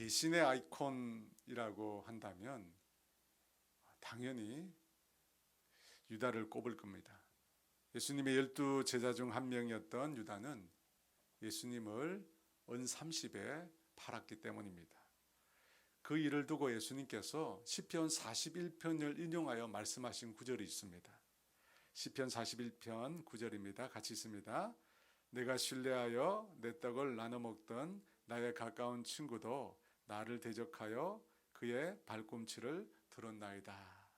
배신의 아이콘이라고 한다면 당연히 유다를 꼽을 겁니다. 예수님의 12 제자 중 한 명이었던 유다는 예수님을 은 30에 팔았기 때문입니다. 그 일을 두고 예수님께서 시편 41편을 인용하여 말씀하신 구절이 있습니다. 시편 41편 9절입니다. 같이 있습니다. 내가 신뢰하여 내 떡을 나눠 먹던 나의 가까운 친구도 나를 대적하여 그의 발꿈치를 들었나이다.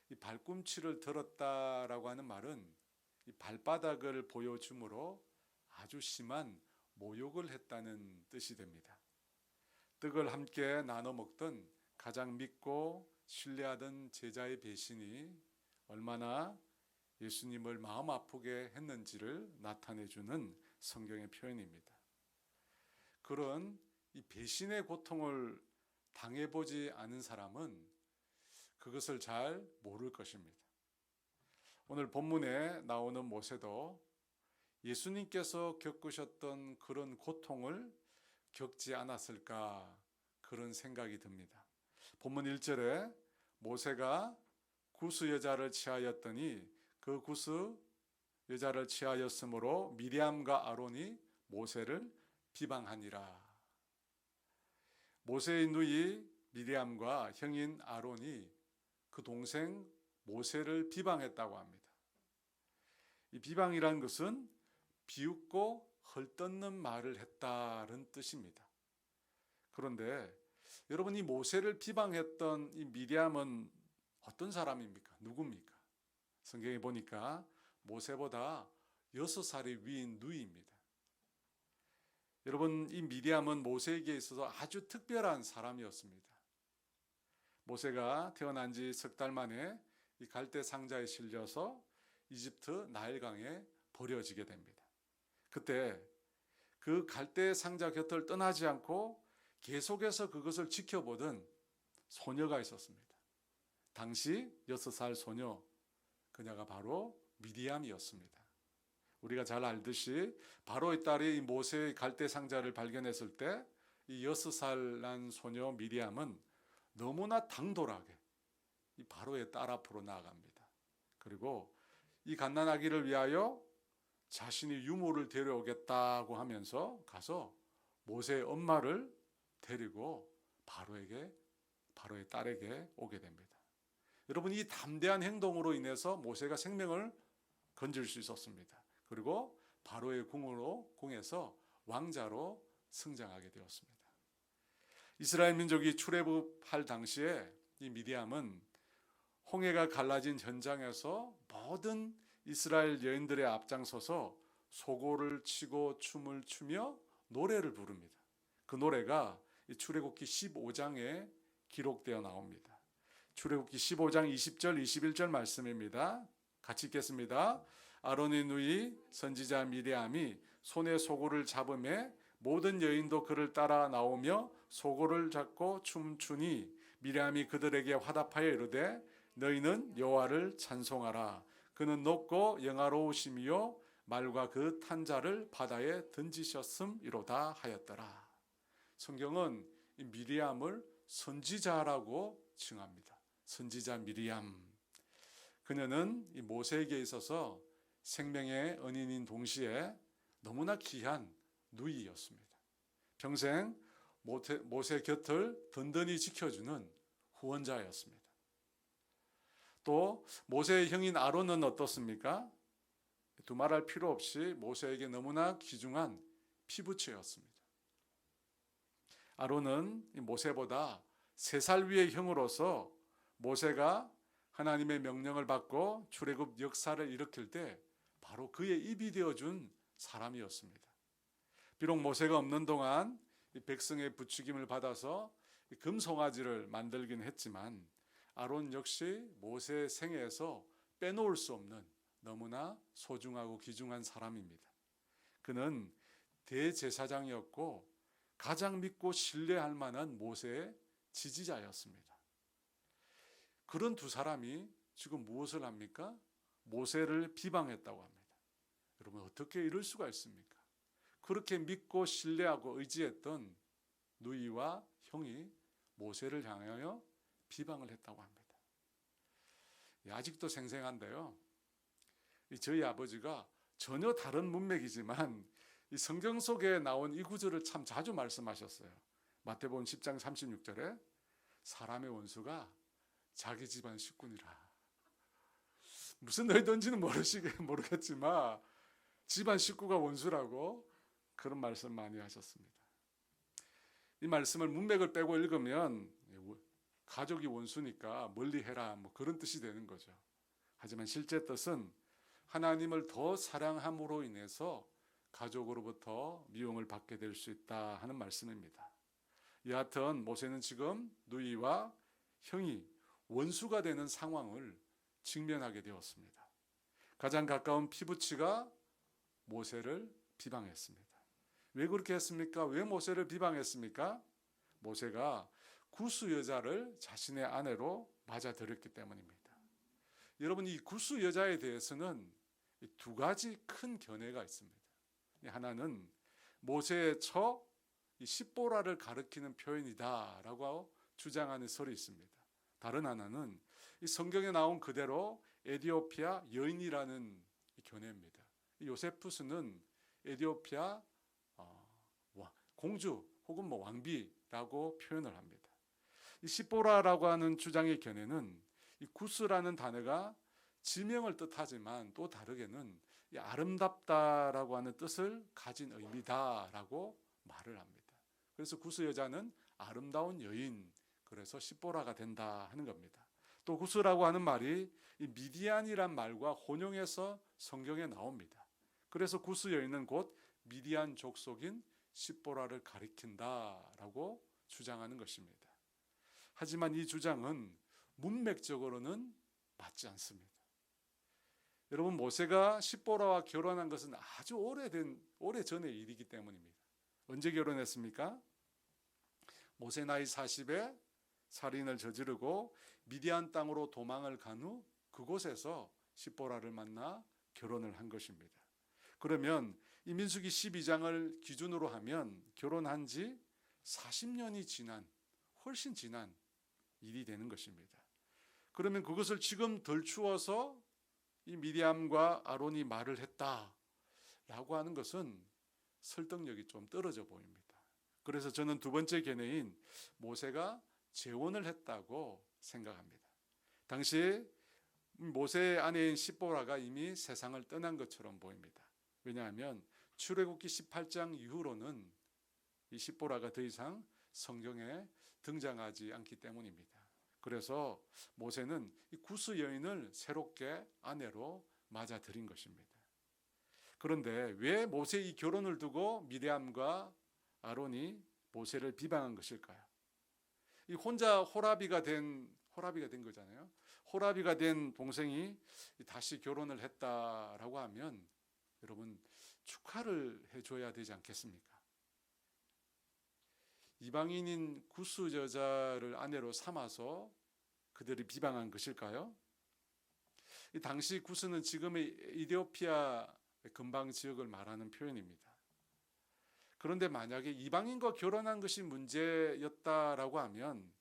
이 발꿈치를 들었다라고 하는 말은 이 발바닥을 보여주므로 아주 심한 모욕을 했다는 뜻이 됩니다. 떡을 함께 나눠 먹던 가장 믿고 신뢰하던 제자의 배신이 얼마나 예수님을 마음 아프게 했는지를 나타내주는 성경의 표현입니다. 그런 이 배신의 고통을 당해보지 않은 사람은 그것을 잘 모를 것입니다. 오늘 본문에 나오는 모세도 예수님께서 겪으셨던 그런 고통을 겪지 않았을까 그런 생각이 듭니다. 본문 1절에 모세가 구스 여자를 취하였더니 그 구스 여자를 취하였으므로 미리암과 아론이 모세를 비방하니라. 모세의 누이 미리암과 형인 아론이 그 동생 모세를 비방했다고 합니다. 이 비방이란 것은 비웃고 헐뜯는 말을 했다는 뜻입니다. 그런데 여러분, 이 모세를 비방했던 이 미리암은 어떤 사람입니까? 누굽니까? 성경에 보니까 모세보다 6살이 위인 누이입니다. 여러분, 이 미리암은 모세에게 있어서 아주 특별한 사람이었습니다. 모세가 태어난 지 석 달 만에 이 갈대 상자에 실려서 이집트 나일강에 버려지게 됩니다. 그때 그 갈대 상자 곁을 떠나지 않고 계속해서 그것을 지켜보던 소녀가 있었습니다. 당시 6살 소녀, 그녀가 바로 미리암이었습니다. 우리가 잘 알듯이 바로의 딸이 모세의 갈대 상자를 발견했을 때 이 6살 난 소녀 미리암은 너무나 당돌하게 이 바로의 딸 앞으로 나아갑니다. 그리고 이 갓난아기를 위하여 자신이 유모를 데려오겠다고 하면서 가서 모세의 엄마를 데리고 바로의 딸에게 오게 됩니다. 여러분, 이 담대한 행동으로 인해서 모세가 생명을 건질 수 있었습니다. 그리고 바로의 궁에서 왕자로 승장하게 되었습니다. 이스라엘 민족이 출애굽할 당시에 이 미디암은 홍해가 갈라진 현장에서 모든 이스라엘 여인들의 앞장서서 소고를 치고 춤을 추며 노래를 부릅니다. 그 노래가 출애굽기 15장에 기록되어 나옵니다. 출애굽기 15장 20절 21절 말씀입니다. 같이 읽겠습니다. 아론의 누이 선지자 미리암이 손에 소고를 잡음에 모든 여인도 그를 따라 나오며 소고를 잡고 춤추니 미리암이 그들에게 화답하여 이르되 너희는 여호와를 찬송하라. 그는 높고 영화로우심이요 말과 그 탄 자를 바다에 던지셨음이로다 하였더라. 성경은 이 미리암을 선지자라고 칭합니다. 선지자 미리암. 그녀는 이 모세에게 있어서 생명의 은인인 동시에 너무나 귀한 누이였습니다. 평생 모세 곁을 든든히 지켜주는 후원자였습니다. 또 모세의 형인 아론은 어떻습니까? 두말할 필요 없이 모세에게 너무나 귀중한 피부처였습니다. 아론은 모세보다 3살 위의 형으로서 모세가 하나님의 명령을 받고 출애굽 역사를 일으킬 때 바로 그의 입이 되어준 사람이었습니다. 비록 모세가 없는 동안 백성의 부추김을 받아서 금송아지를 만들긴 했지만 아론 역시 모세의 생애에서 빼놓을 수 없는 너무나 소중하고 귀중한 사람입니다. 그는 대제사장이었고 가장 믿고 신뢰할 만한 모세의 지지자였습니다. 그런 두 사람이 지금 무엇을 합니까? 모세를 비방했다고 합니다. 여러분, 어떻게 이럴 수가 있습니까? 그렇게 믿고 신뢰하고 의지했던 누이와 형이 모세를 향하여 비방을 했다고 합니다. 아직도 생생한데요. 저희 아버지가 전혀 다른 문맥이지만 이 성경 속에 나온 이 구절을 참 자주 말씀하셨어요. 마태복음 10장 36절에 사람의 원수가 자기 집안 식구니라. 무슨 의도인지는 모르겠지만 집안 식구가 원수라고 그런 말씀 많이 하셨습니다. 이 말씀을 문맥을 빼고 읽으면 가족이 원수니까 멀리해라 뭐 그런 뜻이 되는 거죠. 하지만 실제 뜻은 하나님을 더 사랑함으로 인해서 가족으로부터 미움을 받게 될 수 있다 하는 말씀입니다. 여하튼 모세는 지금 누이와 형이 원수가 되는 상황을 직면하게 되었습니다. 가장 가까운 피부치가 모세를 비방했습니다. 왜 그렇게 했습니까? 왜 모세를 비방했습니까? 모세가 구스 여자를 자신의 아내로 맞아들였기 때문입니다. 여러분, 이 구스 여자에 대해서는 두 가지 큰 견해가 있습니다. 하나는 모세의 처 십보라를 가리키는 표현이다라고 주장하는 설이 있습니다. 다른 하나는 이 성경에 나온 그대로 에티오피아 여인이라는 견해입니다. 요세푸스는 에티오피아 공주 혹은 왕비라고 표현을 합니다. 이 십보라라고 하는 주장의 견해는 이 구스라는 단어가 지명을 뜻하지만 또 다르게는 이 아름답다라고 하는 뜻을 가진 의미다라고 말을 합니다. 그래서 구스 여자는 아름다운 여인, 그래서 십보라가 된다 하는 겁니다. 또 구스라고 하는 말이 이 미디안이란 말과 혼용해서 성경에 나옵니다. 그래서 구스 여인은 곧 미디안 족속인 십보라를 가리킨다라고 주장하는 것입니다. 하지만 이 주장은 문맥적으로는 맞지 않습니다. 여러분, 모세가 십보라와 결혼한 것은 아주 오래전의 일이기 때문입니다. 언제 결혼했습니까? 모세 나이 40에 살인을 저지르고 미디안 땅으로 도망을 간 후 그곳에서 십보라를 만나 결혼을 한 것입니다. 그러면 이 민수기 12장을 기준으로 하면 결혼한 지 40년이 지난, 훨씬 지난 일이 되는 것입니다. 그러면 그것을 지금 덜 추워서 이 미디암과 아론이 말을 했다라고 하는 것은 설득력이 좀 떨어져 보입니다. 그래서 저는 두 번째 견해인 모세가 재혼을 했다고 생각합니다. 당시 모세의 아내인 십보라가 이미 세상을 떠난 것처럼 보입니다. 왜냐하면 출애굽기 18장 이후로는 이 십보라가 더 이상 성경에 등장하지 않기 때문입니다. 그래서 모세는 이 구스 여인을 새롭게 아내로 맞아들인 것입니다. 그런데 왜 모세 이 결혼을 두고 미디암과 아론이 모세를 비방한 것일까요? 이 혼자 호라비가 된 거잖아요. 호라비가 된 동생이 다시 결혼을 했다라고 하면 여러분 축하를 해줘야 되지 않겠습니까? 이방인인 구스 여자를 아내로 삼아서 그들이 비방한 것일까요? 이 당시 구스는 지금의 이디오피아 근방 지역을 말하는 표현입니다. 그런데 만약에 이방인과 결혼한 것이 문제였다라고 하면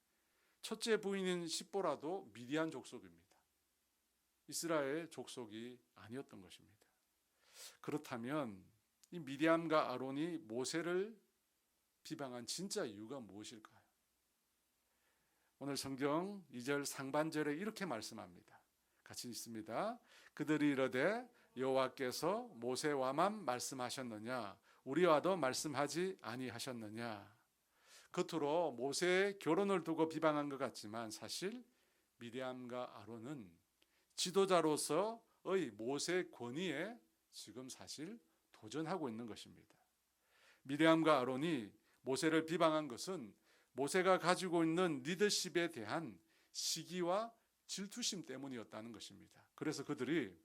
첫째 부인인 십보라도 미디안 족속입니다. 이스라엘 족속이 아니었던 것입니다. 그렇다면 이 미디암과 아론이 모세를 비방한 진짜 이유가 무엇일까요? 오늘 성경 2절 상반절에 이렇게 말씀합니다. 같이 읽습니다. 그들이 이르되 여호와께서 모세와만 말씀하셨느냐 우리와도 말씀하지 아니하셨느냐. 겉으로 모세의 결혼을 두고 비방한 것 같지만 사실 미디암과 아론은 지도자로서의 모세의 권위에 지금 사실 도전하고 있는 것입니다. 미디암과 아론이 모세를 비방한 것은 모세가 가지고 있는 리더십에 대한 시기와 질투심 때문이었다는 것입니다. 그래서 그들이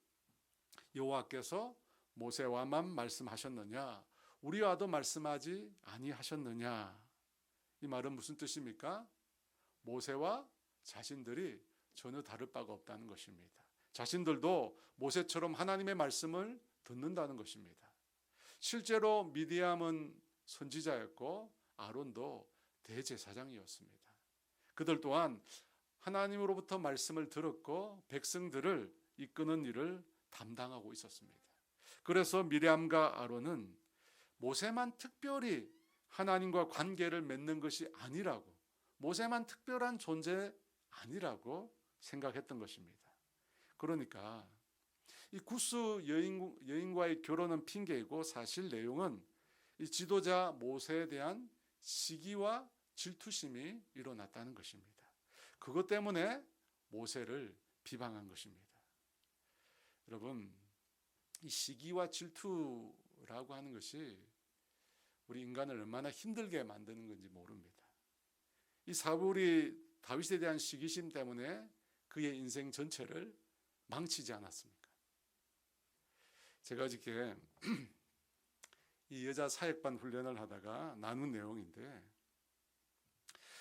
여호와께서 모세와만 말씀하셨느냐 우리와도 말씀하지 아니하셨느냐. 이 말은 무슨 뜻입니까? 모세와 자신들이 전혀 다를 바가 없다는 것입니다. 자신들도 모세처럼 하나님의 말씀을 듣는다는 것입니다. 실제로 미디암은 선지자였고 아론도 대제사장이었습니다. 그들 또한 하나님으로부터 말씀을 들었고 백성들을 이끄는 일을 담당하고 있었습니다. 그래서 미리암과 아론은 모세만 특별히 하나님과 관계를 맺는 것이 아니라고, 모세만 특별한 존재 아니라고 생각했던 것입니다. 그러니까 이 구스 여인과의 결혼은 핑계이고 사실 내용은 이 지도자 모세에 대한 시기와 질투심이 일어났다는 것입니다. 그것 때문에 모세를 비방한 것입니다. 여러분, 이 시기와 질투라고 하는 것이 우리 인간을 얼마나 힘들게 만드는 건지 모릅니다. 이 사울이 다윗에 대한 시기심 때문에 그의 인생 전체를 망치지 않았습니까? 제가 어저께 이 여자 사역반 훈련을 하다가 나눈 내용인데,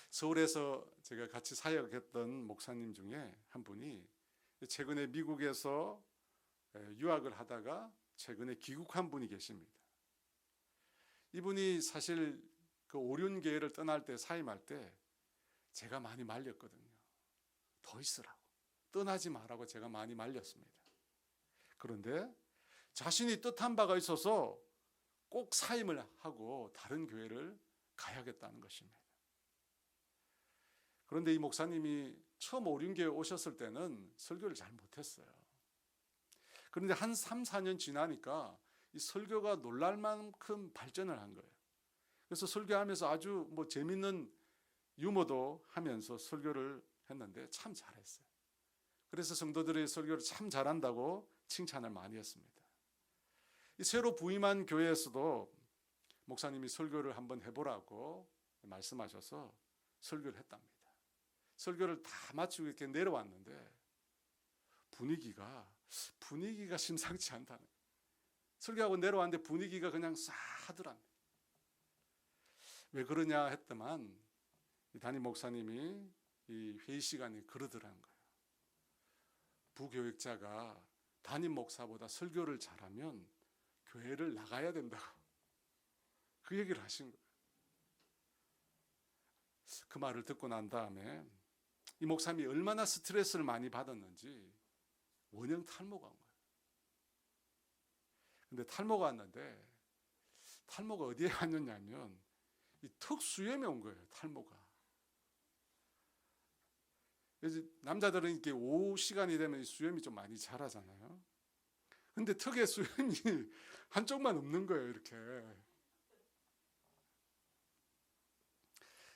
서울에서 제가 같이 사역했던 목사님 중에 한 분이 최근에 미국에서 유학을 하다가 최근에 귀국한 분이 계십니다. 이분이 사실 그 오륜교회를 떠날 때, 사임할 때 제가 많이 말렸거든요. 더 있으라고, 떠나지 마라고 제가 많이 말렸습니다. 그런데 자신이 뜻한 바가 있어서 꼭 사임을 하고 다른 교회를 가야겠다는 것입니다. 그런데 이 목사님이 처음 오륜교회 오셨을 때는 설교를 잘 못했어요. 그런데 한 3, 4년 지나니까 이 설교가 놀랄 만큼 발전을 한 거예요. 그래서 설교하면서 아주 재밌는 유머도 하면서 설교를 했는데 참 잘했어요. 그래서 성도들의 설교를 참 잘한다고 칭찬을 많이 했습니다. 이 새로 부임한 교회에서도 목사님이 설교를 한번 해보라고 말씀하셔서 설교를 했답니다. 설교를 다 마치고 이렇게 내려왔는데 분위기가 심상치 않다는 거예요. 설교하고 내려왔는데 분위기가 그냥 싸하더랍니다. 왜 그러냐 했더만 이 담임 목사님이 이 회의 시간에 그러더라는 거예요. 부교육자가 담임 목사보다 설교를 잘하면 교회를 나가야 된다고 그 얘기를 하신 거예요. 그 말을 듣고 난 다음에 이 목사님이 얼마나 스트레스를 많이 받았는지 원형 탈모가 온 거예요. 근데 탈모가 왔는데 탈모가 어디에 왔느냐면 이 턱 수염에 온 거예요. 탈모가. 그래서 남자들은 이렇게 오후 시간이 되면 수염이 좀 많이 자라잖아요. 근데 턱에 수염이 한쪽만 없는 거예요. 이렇게.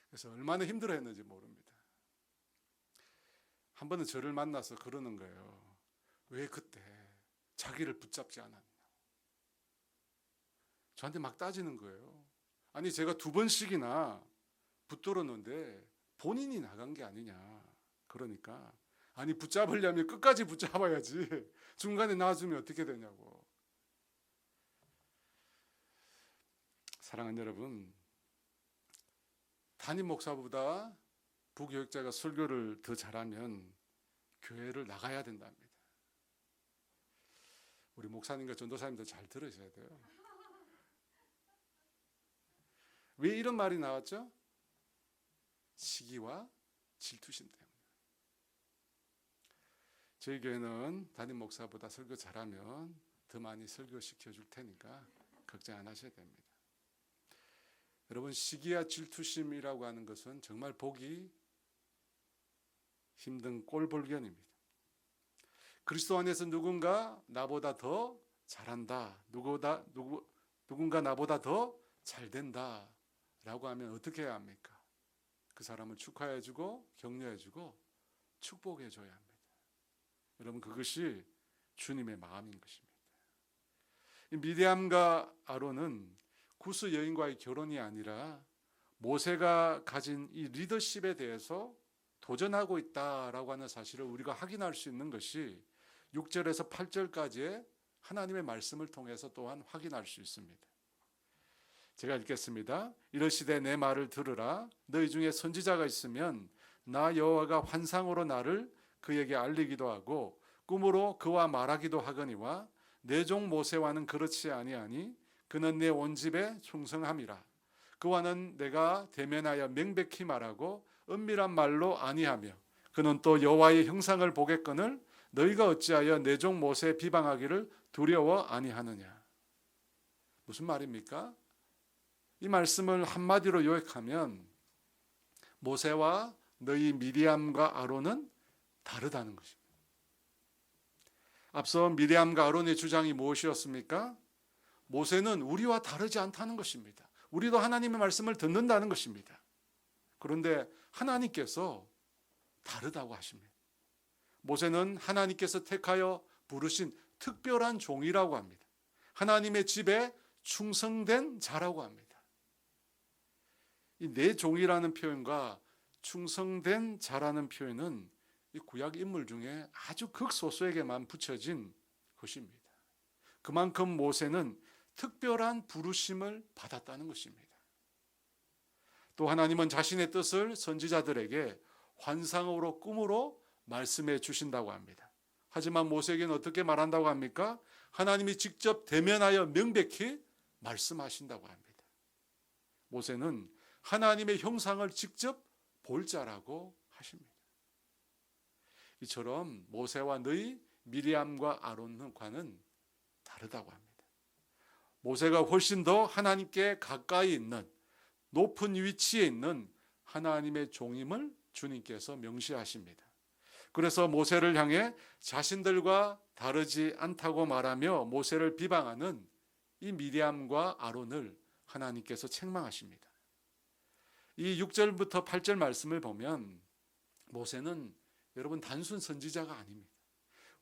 그래서 얼마나 힘들어했는지 모릅니다. 한 번은 저를 만나서 그러는 거예요. 왜 그때 자기를 붙잡지 않았냐. 저한테 막 따지는 거예요. 아니 제가 2번씩이나 붙들었는데 본인이 나간 게 아니냐. 그러니까 아니 붙잡으려면 끝까지 붙잡아야지 중간에 놔주면 어떻게 되냐고. 사랑하는 여러분, 담임 목사보다 부교육자가 설교를 더 잘하면 교회를 나가야 된답니다. 우리 목사님과 전도사님들 잘 들으셔야 돼요. 왜 이런 말이 나왔죠? 시기와 질투심 때문에. 저희 교회는 담임 목사보다 설교 잘하면 더 많이 설교시켜 줄 테니까 걱정 안 하셔야 됩니다. 여러분, 시기와 질투심이라고 하는 것은 정말 보기 힘든 꼴불견입니다. 그리스도 안에서 누군가 나보다 더 잘한다, 누군가 나보다 더 잘된다 라고 하면 어떻게 해야 합니까? 그 사람을 축하해주고 격려해주고 축복해줘야 합니다. 여러분, 그것이 주님의 마음인 것입니다. 미디암과 아론은 구스 여인과의 결혼이 아니라 모세가 가진 이 리더십에 대해서 도전하고 있다라고 하는 사실을 우리가 확인할 수 있는 것이 6절에서 8절까지의 하나님의 말씀을 통해서 또한 확인할 수 있습니다. 제가 읽겠습니다. 이르시되 내 말을 들으라. 너희 중에 선지자가 있으면 나 여호와가 환상으로 나를 그에게 알리기도 하고 꿈으로 그와 말하기도 하거니와 내 종 모세와는 그렇지 아니하니 그는 내 온 집에 충성함이라. 그와는 내가 대면하여 명백히 말하고 은밀한 말로 아니하며 그는 또 여호와의 형상을 보겠거늘 너희가 어찌하여 내 종 모세 비방하기를 두려워 아니하느냐. 무슨 말입니까? 이 말씀을 한마디로 요약하면 모세와 너희 미리암과 아론은 다르다는 것입니다. 앞서 미리암과 아론의 주장이 무엇이었습니까? 모세는 우리와 다르지 않다는 것입니다. 우리도 하나님의 말씀을 듣는다는 것입니다. 그런데 하나님께서 다르다고 하십니다. 모세는 하나님께서 택하여 부르신 특별한 종이라고 합니다. 하나님의 집에 충성된 자라고 합니다. 이 내 종이라는 표현과 충성된 자라는 표현은 이 구약 인물 중에 아주 극소수에게만 붙여진 것입니다. 그만큼 모세는 특별한 부르심을 받았다는 것입니다. 또 하나님은 자신의 뜻을 선지자들에게 환상으로 꿈으로 말씀해 주신다고 합니다. 하지만 모세에게는 어떻게 말한다고 합니까? 하나님이 직접 대면하여 명백히 말씀하신다고 합니다. 모세는 하나님의 형상을 직접 볼 자라고 하십니다. 이처럼 모세와 너희 미리암과 아론과는 다르다고 합니다. 모세가 훨씬 더 하나님께 가까이 있는 높은 위치에 있는 하나님의 종임을 주님께서 명시하십니다. 그래서 모세를 향해 자신들과 다르지 않다고 말하며 모세를 비방하는 이 미리암과 아론을 하나님께서 책망하십니다. 이 6절부터 8절 말씀을 보면 모세는 여러분 단순 선지자가 아닙니다.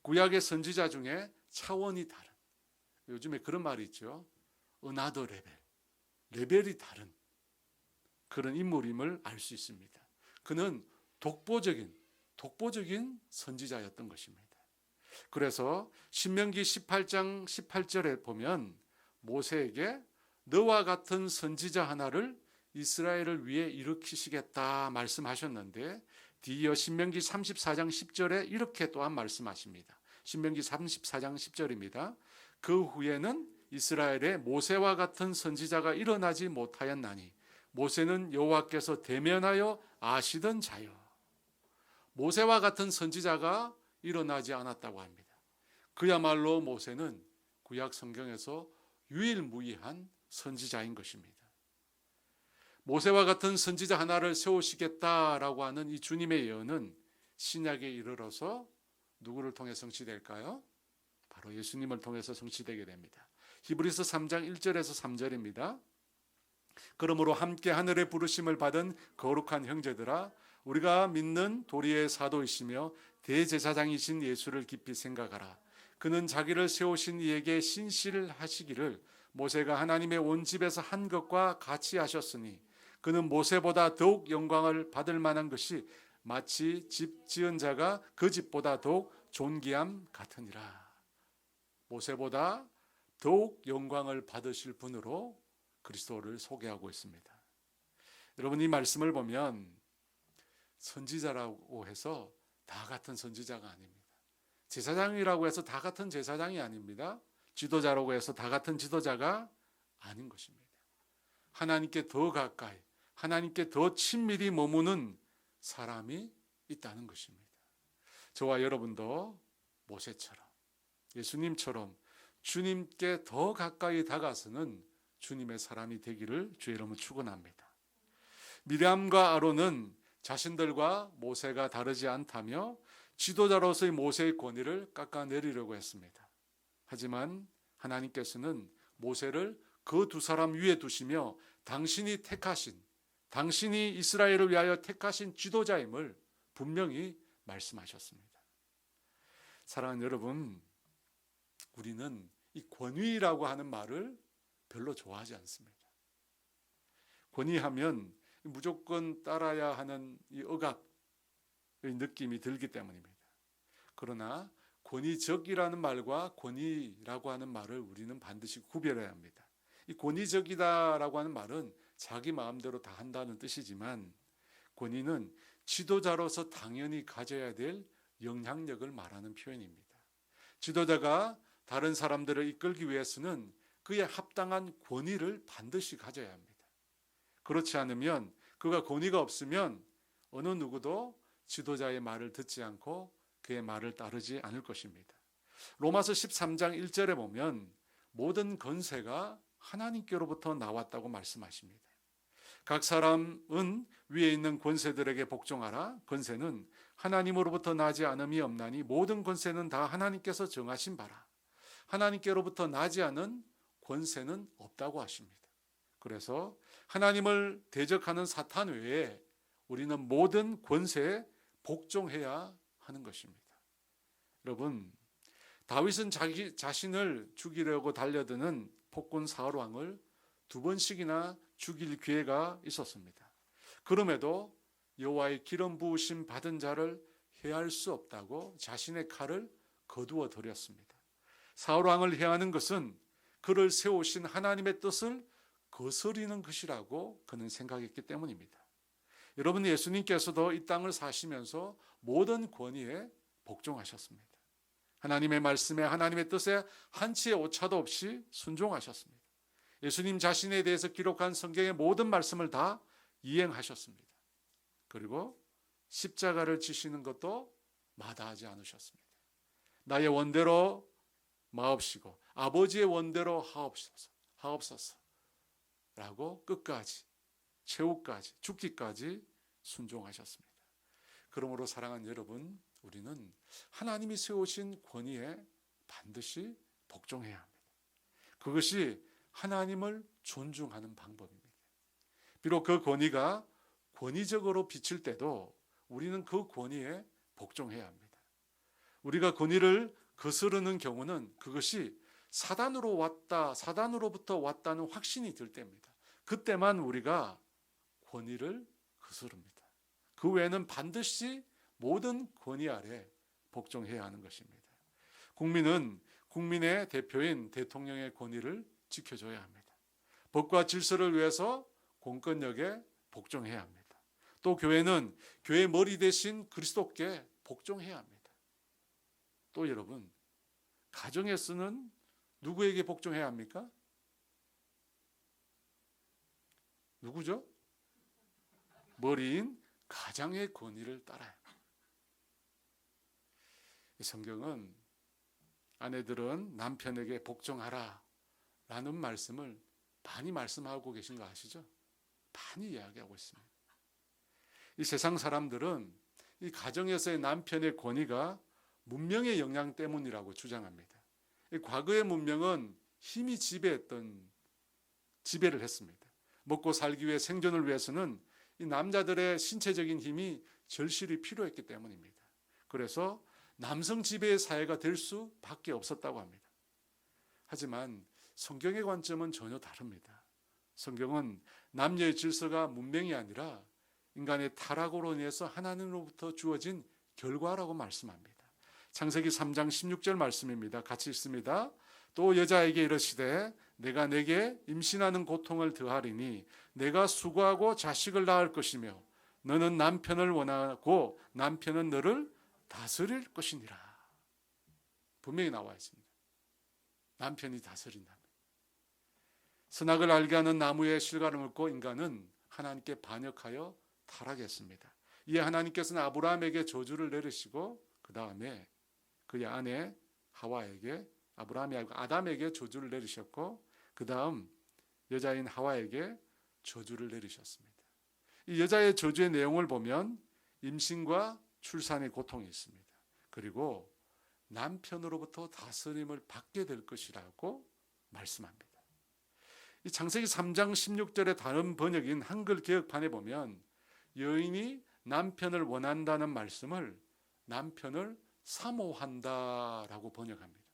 구약의 선지자 중에 차원이 다른, 요즘에 그런 말이 있죠. 어나더 레벨이 다른 그런 인물임을 알 수 있습니다. 그는 독보적인 선지자였던 것입니다. 그래서 신명기 18장 18절에 보면 모세에게 너와 같은 선지자 하나를 이스라엘을 위해 일으키시겠다 말씀하셨는데 뒤이어 신명기 34장 10절에 이렇게 또한 말씀하십니다. 신명기 34장 10절입니다. 그 후에는 이스라엘에 모세와 같은 선지자가 일어나지 못하였나니 모세는 여호와께서 대면하여 아시던 자요. 모세와 같은 선지자가 일어나지 않았다고 합니다. 그야말로 모세는 구약 성경에서 유일무이한 선지자인 것입니다. 모세와 같은 선지자 하나를 세우시겠다라고 하는 이 주님의 예언은 신약에 이르러서 누구를 통해 성취될까요? 바로 예수님을 통해서 성취되게 됩니다. 히브리서 3장 1절에서 3절입니다. 그러므로 함께 하늘의 부르심을 받은 거룩한 형제들아 우리가 믿는 도리의 사도이시며 대제사장이신 예수를 깊이 생각하라. 그는 자기를 세우신 이에게 신실을 하시기를 모세가 하나님의 온 집에서 한 것과 같이 하셨으니 그는 모세보다 더욱 영광을 받을 만한 것이 마치 집 지은 자가 그 집보다 더욱 존귀함 같으니라. 모세보다 더욱 영광을 받으실 분으로 그리스도를 소개하고 있습니다. 여러분 이 말씀을 보면 선지자라고 해서 다 같은 선지자가 아닙니다. 제사장이라고 해서 다 같은 제사장이 아닙니다. 지도자라고 해서 다 같은 지도자가 아닌 것입니다. 하나님께 더 가까이, 하나님께 더 친밀히 머무는 사람이 있다는 것입니다. 저와 여러분도 모세처럼 예수님처럼 주님께 더 가까이 다가서는 주님의 사람이 되기를 주의 이름으로 축원합니다. 미리암과 아론은 자신들과 모세가 다르지 않다며 지도자로서의 모세의 권위를 깎아내리려고 했습니다. 하지만 하나님께서는 모세를 그 두 사람 위에 두시며 당신이 이스라엘을 위하여 택하신 지도자임을 분명히 말씀하셨습니다. 사랑하는 여러분, 우리는 이 권위라고 하는 말을 별로 좋아하지 않습니다. 권위하면 무조건 따라야 하는 이 억압의 느낌이 들기 때문입니다. 그러나 권위적이라는 말과 권위라고 하는 말을 우리는 반드시 구별해야 합니다. 이 권위적이다라고 하는 말은 자기 마음대로 다 한다는 뜻이지만 권위는 지도자로서 당연히 가져야 될 영향력을 말하는 표현입니다. 지도자가 다른 사람들을 이끌기 위해서는 그에 합당한 권위를 반드시 가져야 합니다. 그렇지 않으면 그가 권위가 없으면 어느 누구도 지도자의 말을 듣지 않고 그의 말을 따르지 않을 것입니다. 로마서 13장 1절에 보면 모든 권세가 하나님께로부터 나왔다고 말씀하십니다. 각 사람은 위에 있는 권세들에게 복종하라. 권세는 하나님으로부터 나지 않음이 없나니 모든 권세는 다 하나님께서 정하신 바라. 하나님께로부터 나지 않은 권세는 없다고 하십니다. 그래서 하나님을 대적하는 사탄 외에 우리는 모든 권세에 복종해야 하는 것입니다. 여러분, 다윗은 자기 자신을 죽이려고 달려드는 폭군 사울 왕을 2번씩이나 죽일 기회가 있었습니다. 그럼에도 여호와의 기름 부으심 받은 자를 해할 수 없다고 자신의 칼을 거두어 들였습니다. 사울 왕을 해하는 것은 그를 세우신 하나님의 뜻을 거스리는 것이라고 그는 생각했기 때문입니다. 여러분, 예수님께서도 이 땅을 사시면서 모든 권위에 복종하셨습니다. 하나님의 말씀에 하나님의 뜻에 한치의 오차도 없이 순종하셨습니다. 예수님 자신에 대해서 기록한 성경의 모든 말씀을 다 이행하셨습니다. 그리고 십자가를 지시는 것도 마다하지 않으셨습니다. 나의 원대로 마옵시고 아버지의 원대로 하옵소서 라고 끝까지 최후까지 죽기까지 순종하셨습니다. 그러므로 사랑하는 여러분, 우리는 하나님이 세우신 권위에 반드시 복종해야 합니다. 그것이 하나님을 존중하는 방법입니다. 비록 그 권위가 권위적으로 비칠 때도 우리는 그 권위에 복종해야 합니다. 우리가 권위를 거스르는 경우는 그것이 사단으로부터 왔다는 확신이 들 때입니다. 그때만 우리가 권위를 거스릅니다. 그 외에는 반드시 모든 권위 아래 복종해야 하는 것입니다. 국민은 국민의 대표인 대통령의 권위를 지켜줘야 합니다. 법과 질서를 위해서 공권력에 복종해야 합니다. 또 교회는 교회 머리 대신 그리스도께 복종해야 합니다. 또 여러분, 가정에서는 누구에게 복종해야 합니까? 누구죠? 머리인 가장의 권위를 따라야 합니다. 성경은 아내들은 남편에게 복종하라 라는 말씀을 많이 말씀하고 계신 거 아시죠? 많이 이야기하고 있습니다. 이 세상 사람들은 이 가정에서의 남편의 권위가 문명의 영향 때문이라고 주장합니다. 이 과거의 문명은 힘이 지배를 했습니다. 먹고 살기 위해 생존을 위해서는 이 남자들의 신체적인 힘이 절실히 필요했기 때문입니다. 그래서 남성 지배의 사회가 될 수밖에 없었다고 합니다. 하지만 성경의 관점은 전혀 다릅니다. 성경은 남녀의 질서가 문명이 아니라 인간의 타락으로 인해서 하나님으로부터 주어진 결과라고 말씀합니다. 창세기 3장 16절 말씀입니다. 같이 읽습니다. 또 여자에게 이르시되 내가 내게 임신하는 고통을 더하리니 내가 수고하고 자식을 낳을 것이며 너는 남편을 원하고 남편은 너를 다스릴 것이니라. 분명히 나와 있습니다. 남편이 다스린다. 선악을 알게 하는 나무의 실과를 먹고 인간은 하나님께 반역하여 타락했습니다. 이에 하나님께서는 아브라함에게 저주를 내리시고 그 다음에 그의 아내 하와에게, 아브라함이 아니고 아담에게 저주를 내리셨고 그 다음 여자인 하와에게 저주를 내리셨습니다. 이 여자의 저주의 내용을 보면 임신과 출산의 고통이 있습니다. 그리고 남편으로부터 다스림을 받게 될 것이라고 말씀합니다. 이 창세기 3장 16절의 다른 번역인 한글 개혁판에 보면 여인이 남편을 원한다는 말씀을 남편을 사모한다라고 번역합니다.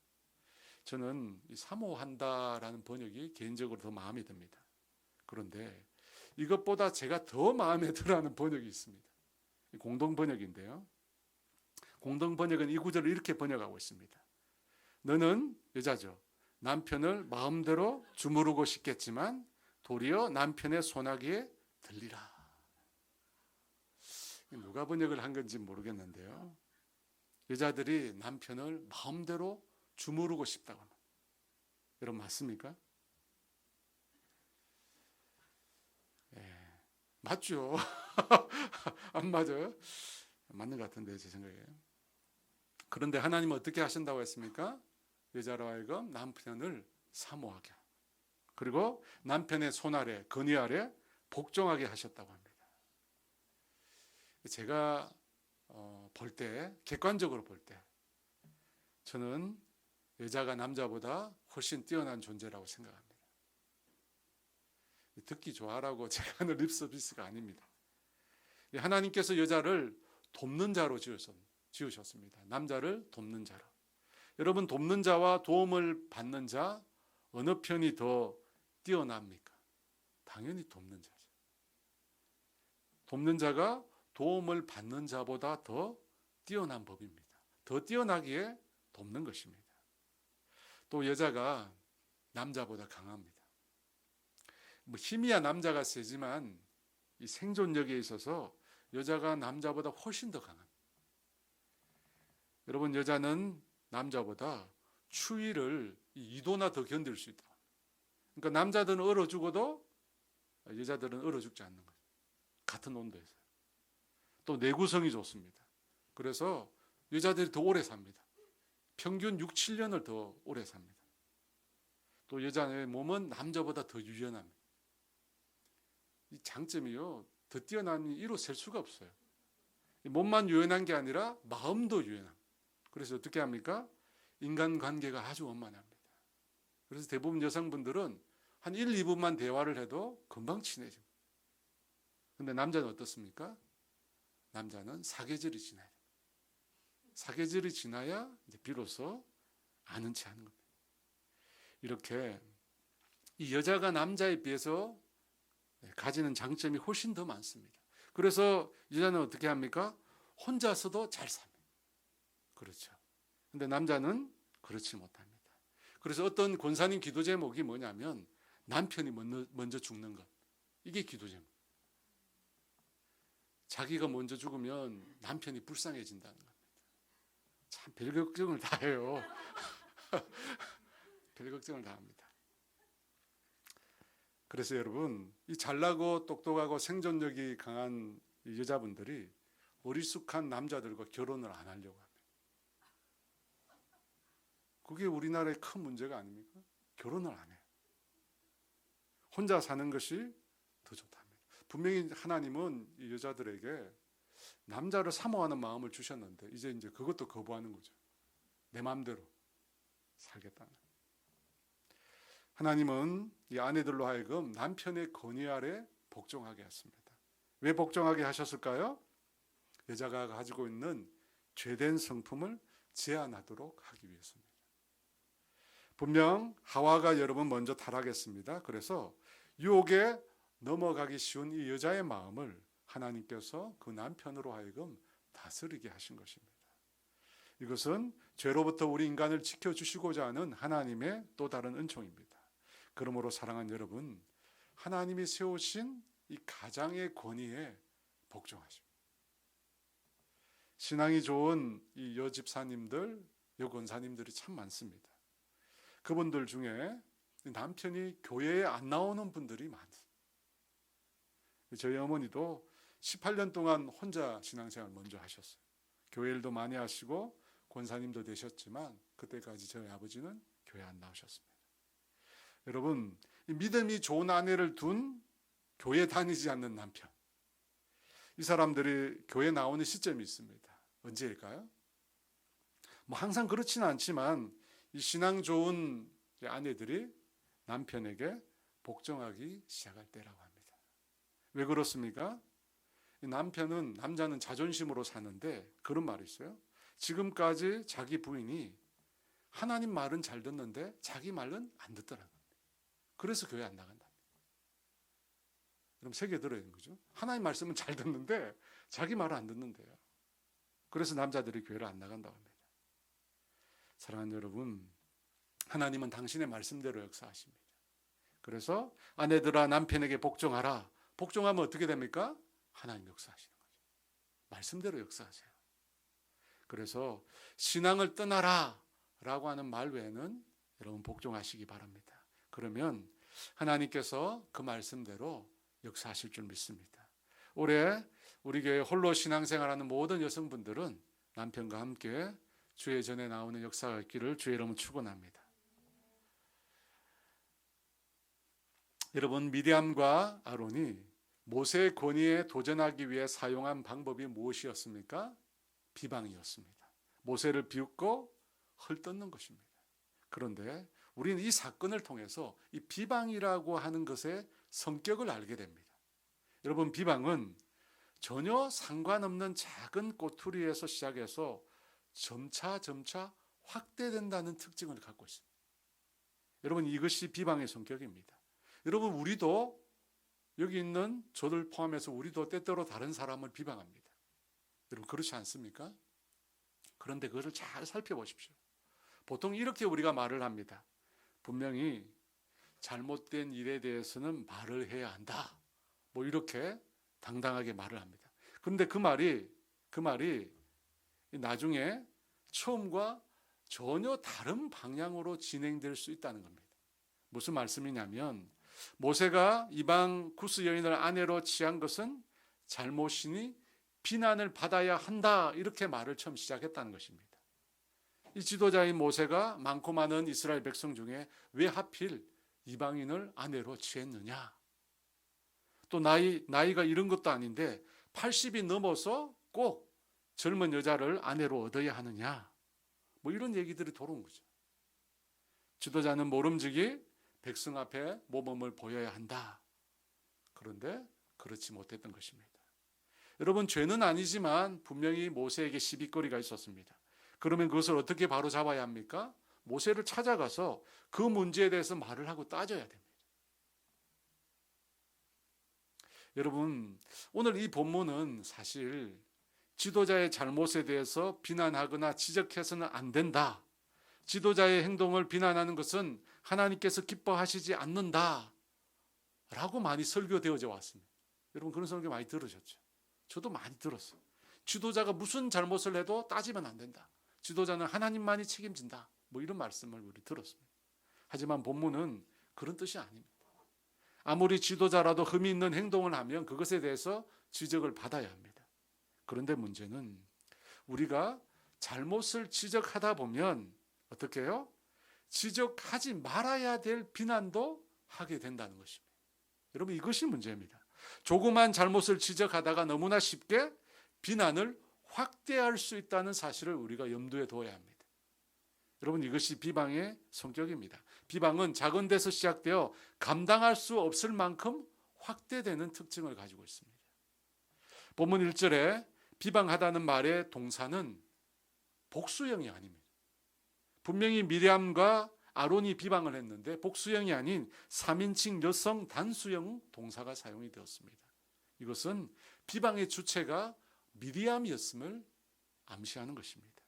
저는 이 사모한다라는 번역이 개인적으로 더 마음에 듭니다. 그런데 이것보다 제가 더 마음에 들어하는 번역이 있습니다. 공동번역인데요. 공동번역은 이 구절을 이렇게 번역하고 있습니다. 너는 여자죠. 남편을 마음대로 주무르고 싶겠지만 도리어 남편의 손아귀에 들리라. 누가 번역을 한 건지 모르겠는데요. 여자들이 남편을 마음대로 주무르고 싶다고 합니다. 여러분 맞습니까? 맞죠? 안 맞아요? 맞는 것 같은데 제 생각에. 그런데 하나님은 어떻게 하신다고 했습니까? 여자로 하여금 남편을 사모하게, 그리고 남편의 손 아래, 건의 아래 복종하게 하셨다고 합니다. 제가 볼 때, 객관적으로 볼 때 저는 여자가 남자보다 훨씬 뛰어난 존재라고 생각합니다. 듣기 좋아라고 제가 하는 립서비스가 아닙니다. 하나님께서 여자를 돕는 자로 지으셨습니다. 남자를 돕는 자로. 여러분, 돕는 자와 도움을 받는 자 어느 편이 더 뛰어납니까? 당연히 돕는 자죠. 돕는 자가 도움을 받는 자보다 더 뛰어난 법입니다. 더 뛰어나기에 돕는 것입니다. 또 여자가 남자보다 강합니다. 힘이야 남자가 세지만 이 생존력에 있어서 여자가 남자보다 훨씬 더 강합니다. 여러분, 여자는 남자보다 추위를 2도나 더 견딜 수 있다. 그러니까 남자들은 얼어 죽어도 여자들은 얼어 죽지 않는 거예요. 같은 온도에서. 또 내구성이 좋습니다. 그래서 여자들이 더 오래 삽니다. 평균 6, 7년을 더 오래 삽니다. 또 여자의 몸은 남자보다 더 유연합니다. 이 장점이요, 더 뛰어나니 이로 셀 수가 없어요. 몸만 유연한 게 아니라 마음도 유연합니다. 그래서 어떻게 합니까? 인간관계가 아주 원만합니다. 그래서 대부분 여성분들은 한 1, 2분만 대화를 해도 금방 친해집니다. 그런데 남자는 어떻습니까? 남자는 사계절이 지나야 됩니다. 사계절이 지나야 이제 비로소 아는 체 하는 겁니다. 이렇게 이 여자가 남자에 비해서 가지는 장점이 훨씬 더 많습니다. 그래서 여자는 어떻게 합니까? 혼자서도 잘 삽니다. 그렇죠. 근데 남자는 그렇지 못합니다. 그래서 어떤 권사님 기도 제목이 뭐냐면 남편이 먼저 죽는 것. 이게 기도 제목. 자기가 먼저 죽으면 남편이 불쌍해진다는 겁니다. 참 별 걱정을 다 해요. 별 걱정을 다 합니다. 그래서 여러분, 이 잘나고 똑똑하고 생존력이 강한 여자분들이 어리숙한 남자들과 결혼을 안 하려고 합니다. 그게 우리나라의 큰 문제가 아닙니까? 결혼을 안 해요. 혼자 사는 것이 더 좋답니다. 분명히 하나님은 이 여자들에게 남자를 사모하는 마음을 주셨는데 이제 그것도 거부하는 거죠. 내 마음대로 살겠다는. 하나님은 이 아내들로 하여금 남편의 건의 아래 복종하게 했습니다. 왜 복종하게 하셨을까요? 여자가 가지고 있는 죄된 성품을 제한하도록 하기 위해서입니다. 분명 하와가 여러분 먼저 타락했습니다. 그래서 유혹에 넘어가기 쉬운 이 여자의 마음을 하나님께서 그 남편으로 하여금 다스리게 하신 것입니다. 이것은 죄로부터 우리 인간을 지켜주시고자 하는 하나님의 또 다른 은총입니다. 그러므로 사랑하는 여러분, 하나님이 세우신 이 가장의 권위에 복종하십니다. 신앙이 좋은 이 여집사님들, 여권사님들이 참 많습니다. 그분들 중에 남편이 교회에 안 나오는 분들이 많습니다. 저희 어머니도 18년 동안 혼자 신앙생활 먼저 하셨어요. 교회 일도 많이 하시고 권사님도 되셨지만 그때까지 저희 아버지는 교회 안 나오셨습니다. 여러분, 이 믿음이 좋은 아내를 둔 교회 다니지 않는 남편, 이 사람들이 교회 나오는 시점이 있습니다. 언제일까요? 항상 그렇지는 않지만 이 신앙 좋은 아내들이 남편에게 복종하기 시작할 때라고 합니다. 왜 그렇습니까? 남자는 자존심으로 사는데 그런 말이 있어요. 지금까지 자기 부인이 하나님 말은 잘 듣는데 자기 말은 안 듣더라고요. 그래서 교회 안 나간다. 그럼 새겨 들어야 되는 거죠. 하나님 말씀은 잘 듣는데 자기 말은 안 듣는데요. 그래서 남자들이 교회를 안 나간다고 합니다. 사랑하는 여러분, 하나님은 당신의 말씀대로 역사하십니다. 그래서 아내들아 남편에게 복종하라. 복종하면 어떻게 됩니까? 하나님 역사하시는 거죠. 말씀대로 역사하세요. 그래서 신앙을 떠나라 라고 하는 말 외에는 여러분 복종하시기 바랍니다. 그러면 하나님께서 그 말씀대로 역사하실 줄 믿습니다. 올해 우리 교회 홀로 신앙생활하는 모든 여성분들은 남편과 함께 주의 전에 나오는 역사가 있기를 주의 이름으로 축원합니다. 여러분, 미디암과 아론이 모세의 권위에 도전하기 위해 사용한 방법이 무엇이었습니까? 비방이었습니다. 모세를 비웃고 헐뜯는 것입니다. 그런데 우리는 이 사건을 통해서 이 비방이라고 하는 것의 성격을 알게 됩니다. 여러분, 비방은 전혀 상관없는 작은 꼬투리에서 시작해서 점차 확대된다는 특징을 갖고 있습니다. 여러분, 이것이 비방의 성격입니다. 여러분, 우리도 여기 있는 저들 포함해서 우리도 때때로 다른 사람을 비방합니다. 여러분, 그렇지 않습니까? 그런데 그것을 잘 살펴보십시오. 보통 이렇게 우리가 말을 합니다. 분명히 잘못된 일에 대해서는 말을 해야 한다. 뭐 이렇게 당당하게 말을 합니다. 그런데 그 말이 나중에 처음과 전혀 다른 방향으로 진행될 수 있다는 겁니다. 무슨 말씀이냐면, 모세가 이방 구스 여인을 아내로 취한 것은 잘못이니 비난을 받아야 한다, 이렇게 말을 처음 시작했다는 것입니다. 이 지도자인 모세가 많고 많은 이스라엘 백성 중에 왜 하필 이방인을 아내로 취했느냐? 또 나이가 이런 것도 아닌데 80이 넘어서 꼭 젊은 여자를 아내로 얻어야 하느냐? 뭐 이런 얘기들이 돌아온 거죠. 지도자는 모름지기 백성 앞에 모범을 보여야 한다. 그런데 그렇지 못했던 것입니다. 여러분, 죄는 아니지만 분명히 모세에게 시비거리가 있었습니다. 그러면 그것을 어떻게 바로잡아야 합니까? 모세를 찾아가서 그 문제에 대해서 말을 하고 따져야 됩니다. 여러분, 오늘 이 본문은 사실 지도자의 잘못에 대해서 비난하거나 지적해서는 안 된다. 지도자의 행동을 비난하는 것은 하나님께서 기뻐하시지 않는다. 라고 많이 설교되어져 왔습니다. 여러분, 그런 설교 많이 들으셨죠? 저도 많이 들었어요. 지도자가 무슨 잘못을 해도 따지면 안 된다. 지도자는 하나님만이 책임진다. 뭐 이런 말씀을 우리 들었습니다. 하지만 본문은 그런 뜻이 아닙니다. 아무리 지도자라도 흠이 있는 행동을 하면 그것에 대해서 지적을 받아야 합니다. 그런데 문제는 우리가 잘못을 지적하다 보면 어떻게 해요? 지적하지 말아야 될 비난도 하게 된다는 것입니다. 여러분, 이것이 문제입니다. 조그만 잘못을 지적하다가 너무나 쉽게 비난을 확대할 수 있다는 사실을 우리가 염두에 둬야 합니다. 여러분, 이것이 비방의 성격입니다. 비방은 작은 데서 시작되어 감당할 수 없을 만큼 확대되는 특징을 가지고 있습니다. 본문 1절에 비방하다는 말의 동사는 복수형이 아닙니다. 분명히 미리암과 아론이 비방을 했는데 복수형이 아닌 3인칭 여성 단수형 동사가 사용이 되었습니다. 이것은 비방의 주체가 미리암이었음을 암시하는 것입니다.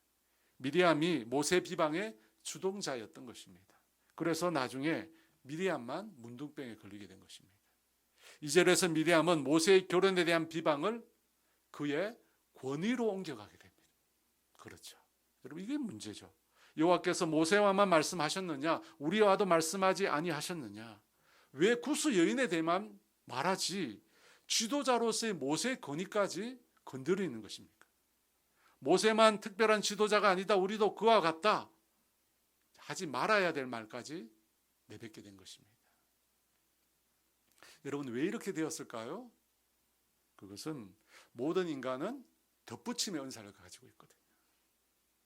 미리암이 모세 비방의 주동자였던 것입니다. 그래서 나중에 미리암만 문둥병에 걸리게 된 것입니다. 2절에서 미리암은 모세의 결혼에 대한 비방을 그의 권위로 옮겨가게 됩니다. 그렇죠. 여러분, 이게 문제죠. 여호와께서 모세와만 말씀하셨느냐? 우리와도 말씀하지 아니하셨느냐? 왜 구스 여인에 대해만 말하지 지도자로서의 모세의 권위까지 건드리는 것입니까? 모세만 특별한 지도자가 아니다. 우리도 그와 같다. 하지 말아야 될 말까지 내뱉게 된 것입니다. 여러분, 왜 이렇게 되었을까요? 그것은 모든 인간은 덧붙임의 은사를 가지고 있거든요.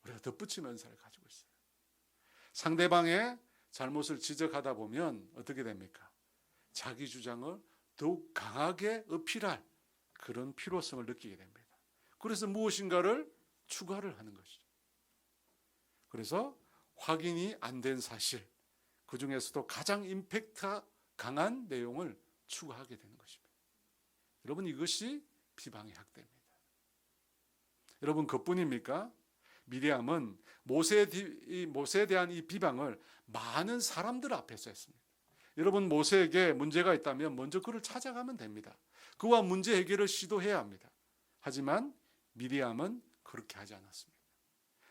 우리가 덧붙임의 은사를 가지고 있어요. 상대방의 잘못을 지적하다 보면 어떻게 됩니까? 자기 주장을 더욱 강하게 어필할 그런 필요성을 느끼게 됩니다. 그래서 무엇인가를 추가를 하는 것이죠. 그래서 확인이 안 된 사실, 그 중에서도 가장 임팩트가 강한 내용을 추가하게 되는 것입니다. 여러분, 이것이 비방의 학대입니다. 여러분, 그뿐입니까? 미리암은 모세에 대한 이 비방을 많은 사람들 앞에서 했습니다. 여러분, 모세에게 문제가 있다면 먼저 그를 찾아가면 됩니다. 그와 문제 해결을 시도해야 합니다. 하지만 미리암은 그렇게 하지 않았습니다.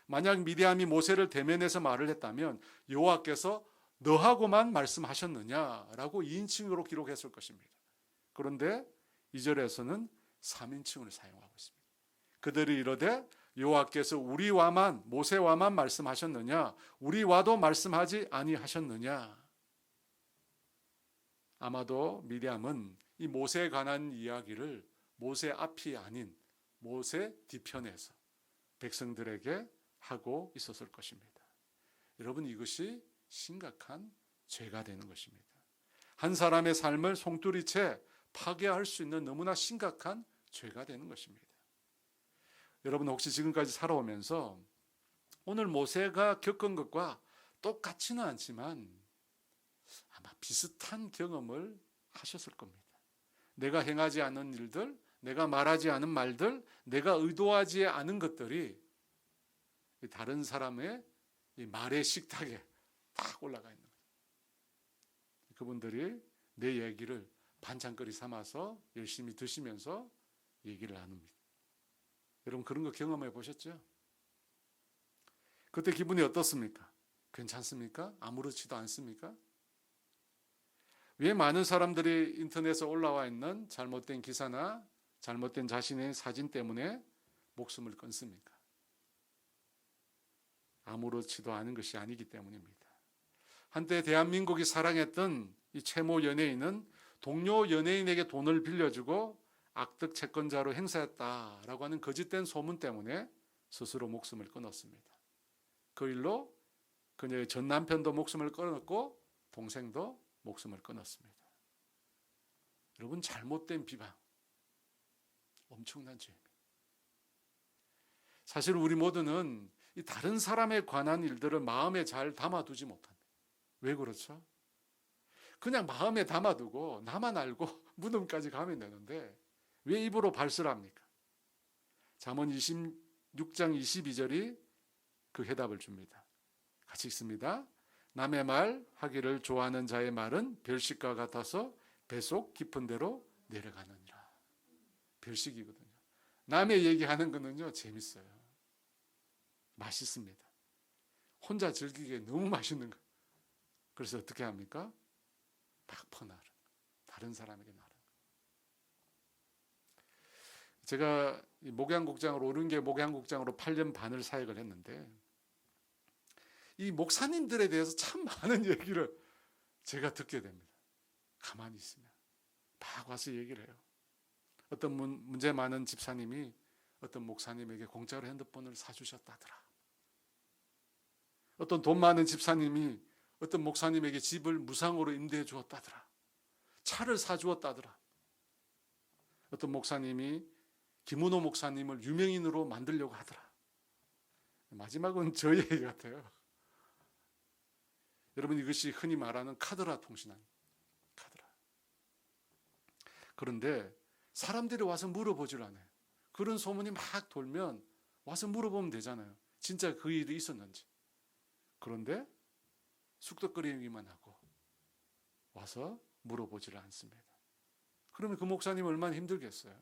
만약 미리암이 모세를 대면해서 말을 했다면 여호와께서 너하고만 말씀하셨느냐라고 2인칭으로 기록했을 것입니다. 그런데 2절에서는 3인칭을 사용하고 있습니다. 그들이 이르되 여호와께서 우리와만 모세와만 말씀하셨느냐 우리와도 말씀하지 아니하셨느냐. 아마도 미디암은 이 모세에 관한 이야기를 모세 앞이 아닌 모세 뒤편에서 백성들에게 하고 있었을 것입니다. 여러분, 이것이 심각한 죄가 되는 것입니다. 한 사람의 삶을 송두리째 파괴할 수 있는 너무나 심각한 죄가 되는 것입니다. 여러분, 혹시 지금까지 살아오면서 오늘 모세가 겪은 것과 똑같지는 않지만 아마 비슷한 경험을 하셨을 겁니다. 내가 행하지 않은 일들, 내가 말하지 않은 말들, 내가 의도하지 않은 것들이 다른 사람의 말의 식탁에 딱 올라가 있는 거예요. 그분들이 내 얘기를 반찬거리 삼아서 열심히 드시면서 얘기를 나눕니다. 여러분, 그런 거 경험해 보셨죠? 그때 기분이 어떻습니까? 괜찮습니까? 아무렇지도 않습니까? 왜 많은 사람들이 인터넷에 올라와 있는 잘못된 기사나 잘못된 자신의 사진 때문에 목숨을 끊습니까? 아무렇지도 않은 것이 아니기 때문입니다. 한때 대한민국이 사랑했던 이 최모 연예인은 동료 연예인에게 돈을 빌려주고 악덕 채권자로 행세했다라고 하는 거짓된 소문 때문에 스스로 목숨을 끊었습니다. 그 일로 그녀의 전 남편도 목숨을 끊었고 동생도 목숨을 끊었습니다. 여러분, 잘못된 비방, 엄청난 죄입니다. 사실 우리 모두는 이 다른 사람에 관한 일들을 마음에 잘 담아두지 못합니다. 왜 그렇죠? 그냥 마음에 담아두고 나만 알고 무덤까지 가면 되는데 왜 입으로 발설합니까? 잠언 26장 22절이 그 해답을 줍니다. 같이 읽습니다. 남의 말 하기를 좋아하는 자의 말은 별식과 같아서 배속 깊은 데로 내려가느니라. 별식이거든요. 남의 얘기하는 거는요, 재밌어요. 맛있습니다. 혼자 즐기기에 너무 맛있는 거. 그래서 어떻게 합니까? 막 퍼나르. 다른 사람에게 나르. 제가 목양국장으로 오른계 목양국장으로 8년 반을 사역을 했는데 이 목사님들에 대해서 참 많은 얘기를 제가 듣게 됩니다. 가만히 있으면 막 와서 얘기를 해요. 어떤 문제 많은 집사님이 어떤 목사님에게 공짜로 핸드폰을 사주셨다더라. 어떤 돈 많은 집사님이 어떤 목사님에게 집을 무상으로 임대해 주었다더라. 차를 사주었다더라. 어떤 목사님이 김은호 목사님을 유명인으로 만들려고 하더라. 마지막은 저 얘기 같아요. 여러분, 이것이 흔히 말하는 카더라 통신합니다. 카더라. 그런데 사람들이 와서 물어보질 않아요. 그런 소문이 막 돌면 와서 물어보면 되잖아요. 진짜 그 일이 있었는지. 그런데 쑥덕거리기만 하고 와서 물어보질 않습니다. 그러면 그 목사님 얼마나 힘들겠어요?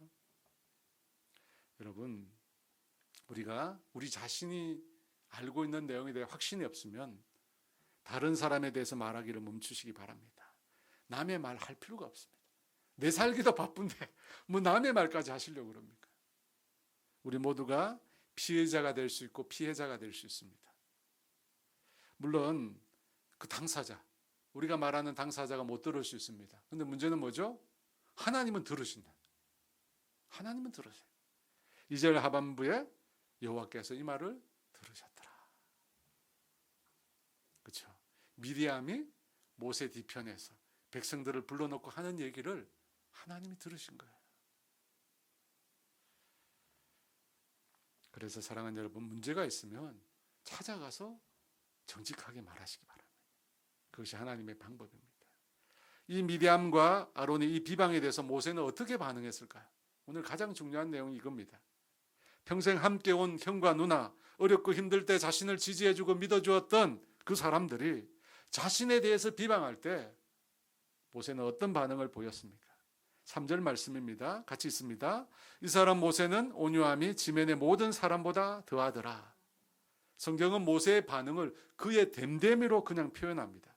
여러분, 우리가 우리 자신이 알고 있는 내용에 대해 확신이 없으면 다른 사람에 대해서 말하기를 멈추시기 바랍니다. 남의 말 할 필요가 없습니다. 내 살기도 바쁜데 뭐 남의 말까지 하시려고 그럽니까? 우리 모두가 피해자가 될 수 있고 피해자가 될 수 있습니다. 물론 그 당사자, 우리가 말하는 당사자가 못 들을 수 있습니다. 그런데 문제는 뭐죠? 하나님은 들으신다. 하나님은 들으세요. 2절 하반부에 여호와께서 이 말을 들으셨더라. 그렇죠? 미디암이 모세 뒤편에서 백성들을 불러놓고 하는 얘기를 하나님이 들으신 거예요. 그래서 사랑하는 여러분, 문제가 있으면 찾아가서 정직하게 말하시기 바랍니다. 그것이 하나님의 방법입니다. 이 미디암과 아론의 이 비방에 대해서 모세는 어떻게 반응했을까요? 오늘 가장 중요한 내용이 이겁니다. 평생 함께 온 형과 누나, 어렵고 힘들 때 자신을 지지해주고 믿어주었던 그 사람들이 자신에 대해서 비방할 때 모세는 어떤 반응을 보였습니까? 3절 말씀입니다. 같이 있습니다. 이 사람 모세는 온유함이 지면의 모든 사람보다 더하더라. 성경은 모세의 반응을 그의 됨됨이로 그냥 표현합니다.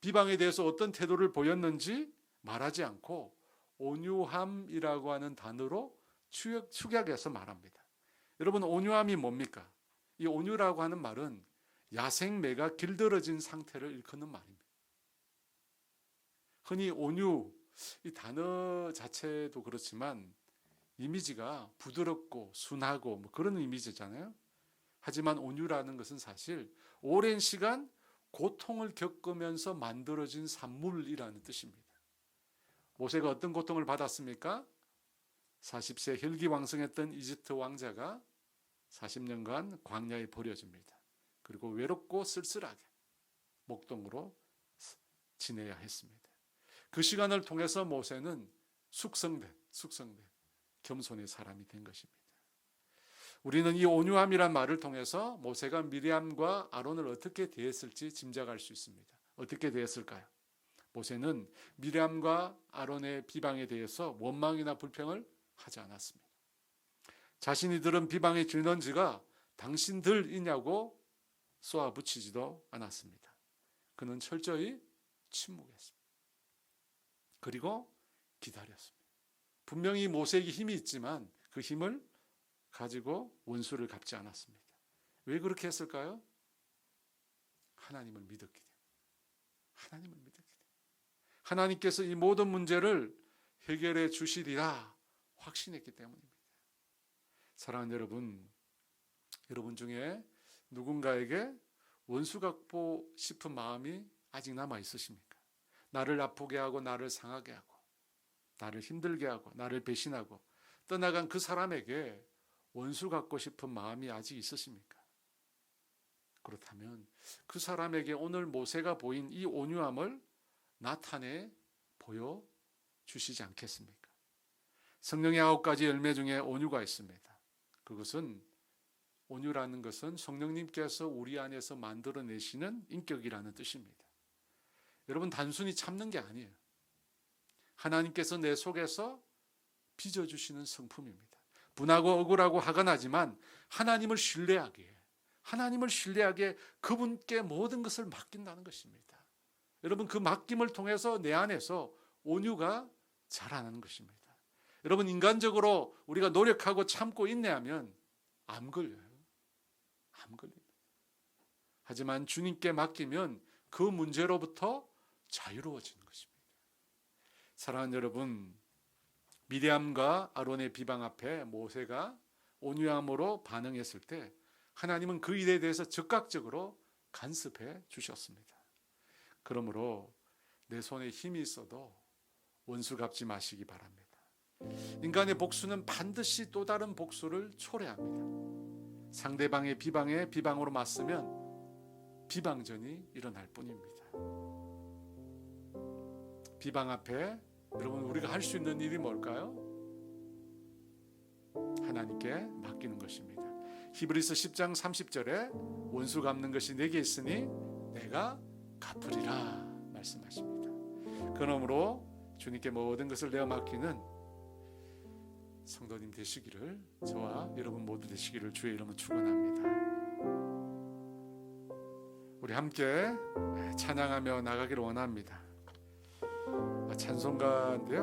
비방에 대해서 어떤 태도를 보였는지 말하지 않고 온유함이라고 하는 단어로 축약해서 말합니다. 여러분, 온유함이 뭡니까? 이 온유라고 하는 말은 야생매가 길들어진 상태를 일컫는 말입니다. 흔히 온유, 이 단어 자체도 그렇지만 이미지가 부드럽고 순하고 뭐 그런 이미지잖아요. 하지만 온유라는 것은 사실 오랜 시간 고통을 겪으면서 만들어진 산물이라는 뜻입니다. 모세가 어떤 고통을 받았습니까? 40세 혈기왕성했던 이집트 왕자가 40년간 광야에 버려집니다. 그리고 외롭고 쓸쓸하게 목동으로 지내야 했습니다. 그 시간을 통해서 모세는 숙성된 겸손의 사람이 된 것입니다. 우리는 이 온유함이란 말을 통해서 모세가 미리암과 아론을 어떻게 대했을지 짐작할 수 있습니다. 어떻게 대했을까요? 모세는 미리암과 아론의 비방에 대해서 원망이나 불평을 하지 않았습니다. 자신이 들은 비방의 근원지가 당신들이냐고 쏘아붙이지도 않았습니다. 그는 철저히 침묵했습니다. 그리고 기다렸습니다. 분명히 모세에게 힘이 있지만 그 힘을 가지고 원수를 갚지 않았습니다. 왜 그렇게 했을까요? 하나님을 믿었기 때문에. 하나님께서 이 모든 문제를 해결해 주시리라 확신했기 때문입니다. 사랑하는 여러분 중에 누군가에게 원수 갚고 싶은 마음이 아직 남아 있으십니까? 나를 아프게 하고 나를 상하게 하고 나를 힘들게 하고 나를 배신하고 떠나간 그 사람에게 원수 갚고 싶은 마음이 아직 있으십니까? 그렇다면 그 사람에게 오늘 모세가 보인 이 온유함을 나타내 보여주시지 않겠습니까? 성령의 9가지 열매 중에 온유가 있습니다. 그것은 온유라는 것은 성령님께서 우리 안에서 만들어내시는 인격이라는 뜻입니다. 여러분, 단순히 참는 게 아니에요. 하나님께서 내 속에서 빚어주시는 성품입니다. 분하고 억울하고 화가 나지만 하나님을 신뢰하기에 그분께 모든 것을 맡긴다는 것입니다. 여러분, 그 맡김을 통해서 내 안에서 온유가 자라나는 것입니다. 여러분, 인간적으로 우리가 노력하고 참고 인내하면 암 걸려요. 암 걸립니다. 하지만 주님께 맡기면 그 문제로부터 자유로워지는 것입니다. 사랑하는 여러분, 미리암과 아론의 비방 앞에 모세가 온유함으로 반응했을 때 하나님은 그 일에 대해서 적극적으로 간섭해 주셨습니다. 그러므로 내 손에 힘이 있어도 원수 갚지 마시기 바랍니다. 인간의 복수는 반드시 또 다른 복수를 초래합니다. 상대방의 비방에 비방으로 맞서면 비방전이 일어날 뿐입니다. 비방 앞에 여러분, 우리가 할 수 있는 일이 뭘까요? 하나님께 맡기는 것입니다. 히브리서 10장 30절에 원수 갚는 것이 내게 있으니 내가 갚으리라 말씀하십니다. 그러므로 주님께 모든 것을 내어 맡기는 성도님 되시기를, 저와 여러분 모두 되시기를 주의 이름으로 축원합니다. 우리 함께 찬양하며 나가기를 원합니다. 찬송가인데요,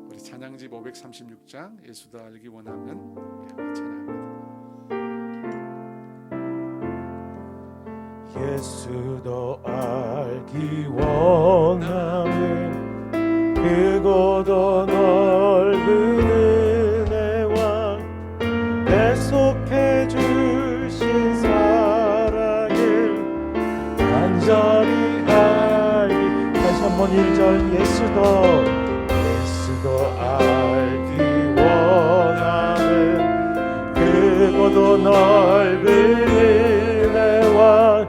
우리 찬양집 536장 예수도 알기 원하면 우리 함께 찬양합니다. 예수도 알기 원하면 크고도 넓은 은혜와 계속해 주신 사랑을 간절히 알기. 다시 한번 1절 예수도 알기 원하는 크고도 넓은 은혜와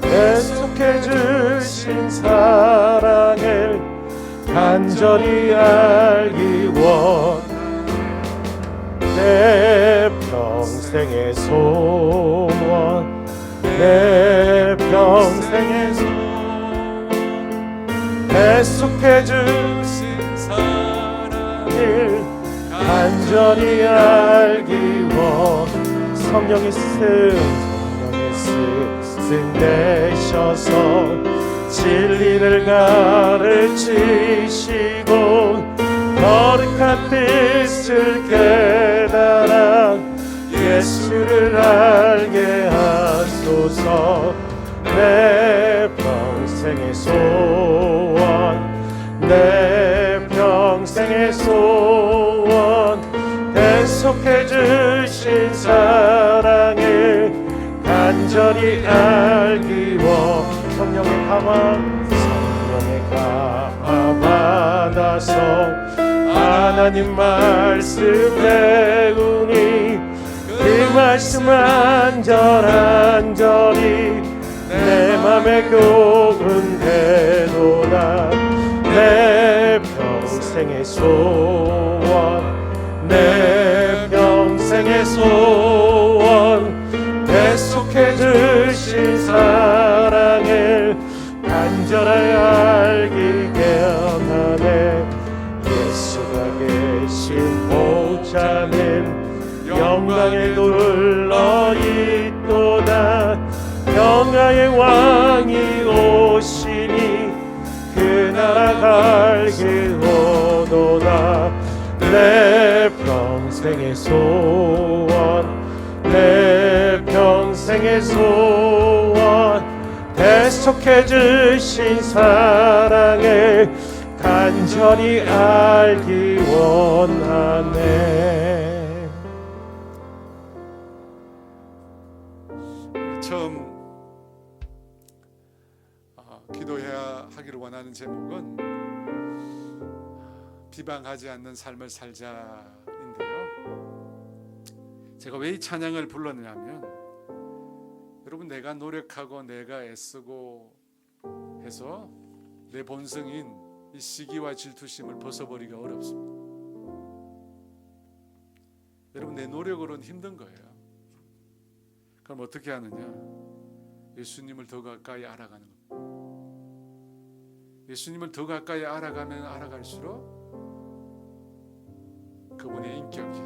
계속해 주신 사랑을 간절히 알기 원. 내 평생의 소원, 내 평생의 소원, 계속해 주신 사랑을 간절히 알기 원. 성령의 스승 되셔서 진리를 가르치시고 거룩한 뜻을 깨달아 예수를 알게 하소서. 내 평생의 소원, 내 평생의 소원, 대속해 주신 사랑을 간절히 알기 원. 성령의 감화, 성령의 감화 받아서 하나님 말씀 배우니 그 말씀 안전히 내 맘에 교훈되도다. 내 평생의 소원, 내 평생의 소원, 대속해 주신 사랑을 간절하게 알기 원하네. 예수가 계신 보좌는 영광에 둘러 있도다. 영광의 왕이 오시니 그 나라 갈기 오도다. 내 평생의 소원, 내 평생의 소원, 대속해 주신 사랑을 간절히 알기 원하네. 처음 기도해야 하기를 원하는 제목은 비방하지 않는 삶을 살자인데요. 제가 왜 이 찬양을 불렀냐면, 여러분, 내가 노력하고 내가 애쓰고 해서 내 본성인 이 시기와 질투심을 벗어버리기가 어렵습니다. 여러분, 내 노력으로는 힘든 거예요. 그럼 어떻게 하느냐? 예수님을 더 가까이 알아가는 겁니다. 예수님을 더 가까이 알아가면 알아갈수록 그분의 인격이,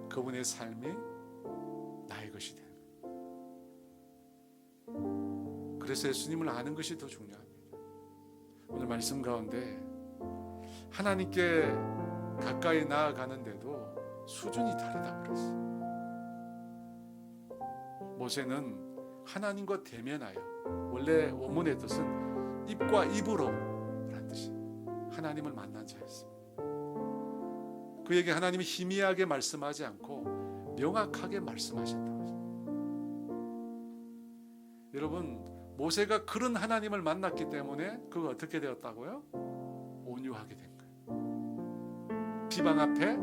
그분의 삶이 나의 것이 되는 거예요. 그래서 예수님을 아는 것이 더 중요합니다. 오늘 말씀 가운데 하나님께 가까이 나아가는데도 수준이 다르다고 그랬어요. 모세는 하나님과 대면하여, 원래 원문의 뜻은 입과 입으로 라는 뜻이, 하나님을 만난 자였습니다. 그에게 하나님이 희미하게 말씀하지 않고 명확하게 말씀하셨다고 하십니다. 여러분, 모세가 그런 하나님을 만났기 때문에 그가 어떻게 되었다고요? 온유하게 된 거예요. 비방 앞에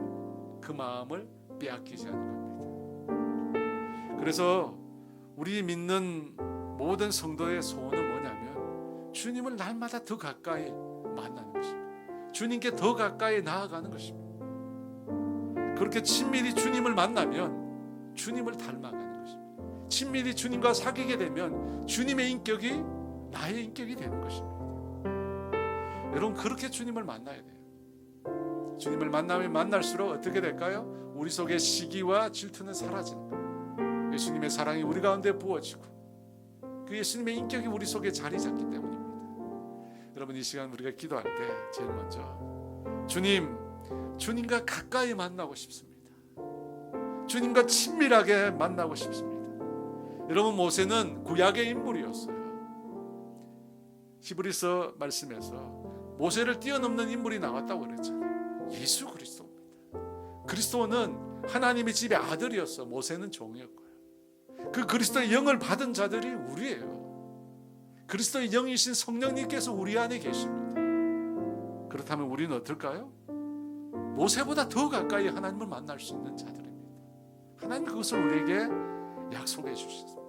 그 마음을 빼앗기지 않는 겁니다. 그래서 우리 믿는 모든 성도의 소원은 뭐냐면 주님을 날마다 더 가까이 만나는 것입니다. 주님께 더 가까이 나아가는 것입니다. 그렇게 친밀히 주님을 만나면 주님을 닮아가는 것입니다. 친밀히 주님과 사귀게 되면 주님의 인격이 나의 인격이 되는 것입니다. 여러분, 그렇게 주님을 만나야 돼요. 주님을 만나면 만날수록 어떻게 될까요? 우리 속의 시기와 질투는 사라지는 거예요. 예수님의 사랑이 우리 가운데 부어지고 그 예수님의 인격이 우리 속에 자리 잡기 때문입니다. 여러분, 이 시간 우리가 기도할 때 제일 먼저 주님과 가까이 만나고 싶습니다. 주님과 친밀하게 만나고 싶습니다. 여러분, 모세는 구약의 인물이었어요. 히브리서 말씀에서 모세를 뛰어넘는 인물이 나왔다고 그랬잖아요. 예수 그리스도입니다. 그리스도는 하나님의 집의 아들이었어. 모세는 종이었고요. 그 그리스도의 영을 받은 자들이 우리예요. 그리스도의 영이신 성령님께서 우리 안에 계십니다. 그렇다면 우리는 어떨까요? 모세보다 더 가까이 하나님을 만날 수 있는 자들입니다. 하나님 그것을 우리에게 약속해 주셨습니다.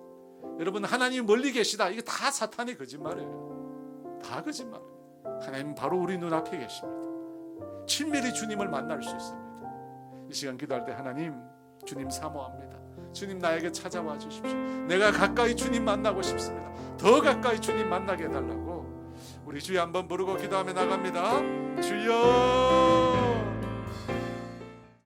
여러분, 하나님이 멀리 계시다, 이게 다 사탄의 거짓말이에요. 다 거짓말입니다. 하나님은 바로 우리 눈앞에 계십니다. 친밀히 주님을 만날 수 있습니다. 이 시간 기도할 때 하나님, 주님 사모합니다. 주님, 나에게 찾아와 주십시오. 내가 가까이 주님 만나고 싶습니다. 더 가까이 주님 만나게 해달라고 우리 주여 한번 부르고 기도하며 나갑니다. 주여.